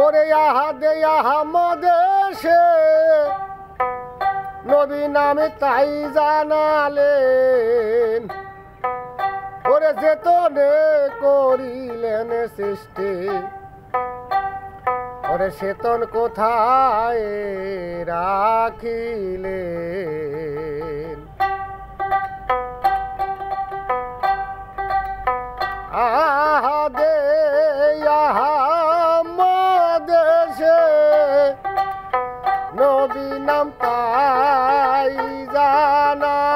ওরে আহাদে আহমদেশে নবী নামে তাই জানালেন ওরে চেতনে করিলেন সৃষ্টি ওরে চেতন কোথায় রাখিলেন আহাদে আহমদেশে নবী নাম তাই জানালেন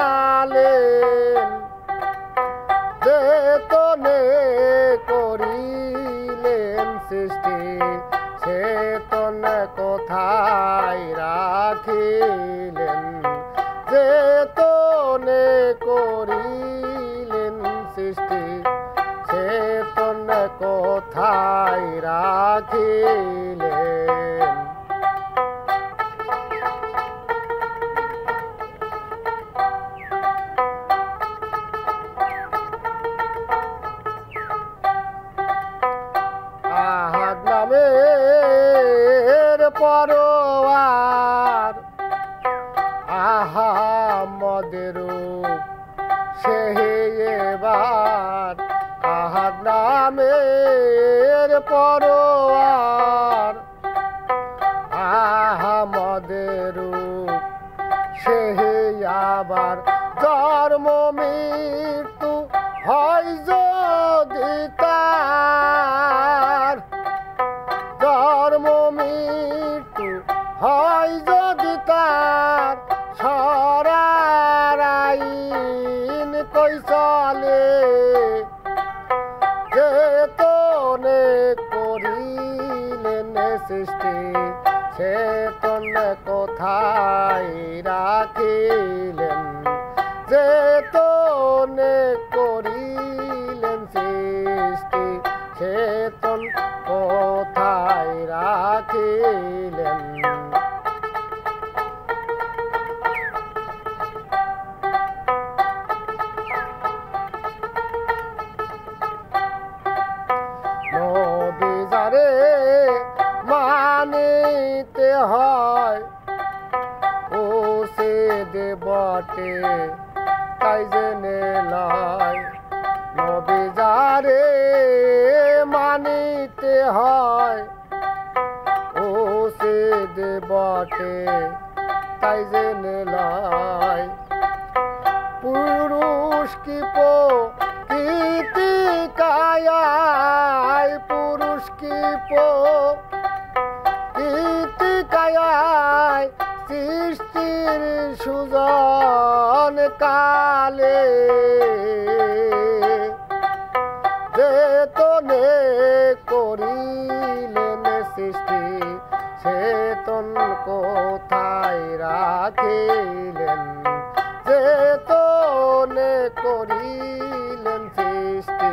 চেতনে করিলেন সৃষ্টি চেতন কোথায় রাখিলেন চেতনে করিলেন সৃষ্টি চেতন কোথায় রাখিলেন আহাদ নামের পরোয়ার আহামদের রূপ সে এবার আহাদ নামের পরোয়ার আহামদের রূপ সে আবার জন্ম মৃত্যু হয় যদি তার জন্ম মৃত্যু হয় যদি তার সরার আইন কই চলে চেতনে করিলেন সৃষ্টি চেতন কোথায় রাখিলেন চেতনে করিলেন সৃষ্টি চেতন কোথায় রাখিলেন নবী যারে মানিতে হয় ও সে দেবটে তাই জেনে লয় নবী যারে মানিতে হয় ও সে দেবটে তাই জেনে লয় পুরুষ কি প্রকৃতি কায়ায় পুরুষ কি প্রকৃতি কায়ায় সৃষ্টির সুজন কালে চেতনে করিলেন সৃষ্টি চেতন কোথায় রাখিলেন চেতনে করিলেন সৃষ্টি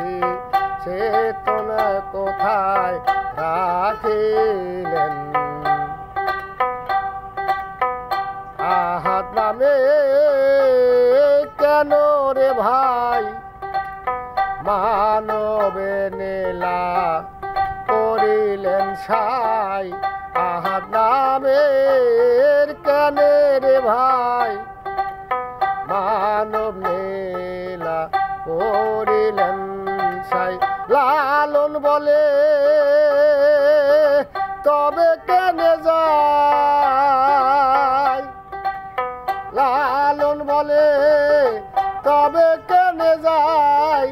চেতন কোথায় রাখিলেন আহাদ নামে কেন রে ভাই মানবে নেলা করিলেন সাই আহাদ নামের কেন রে ভাই মানব নেলা করিলেন সাই লালন বলে তবে কেন যায় লালন বলে তবে কেন যায়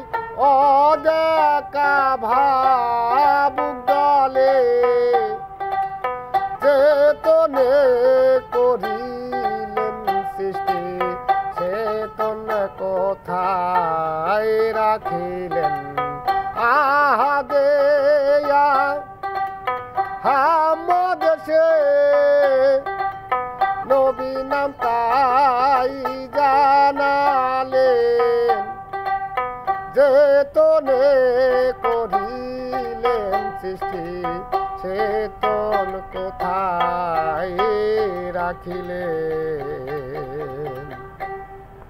অদেখা ভাবুক দলে চেতনে করিলেন সৃষ্টি চেতন কোথায় রাখিলেন আহাদে আহমদেশে নবী নাম তাই জানালেন চেতনে করিলেন সৃষ্টি চেতন কোথায় রাখিলেন।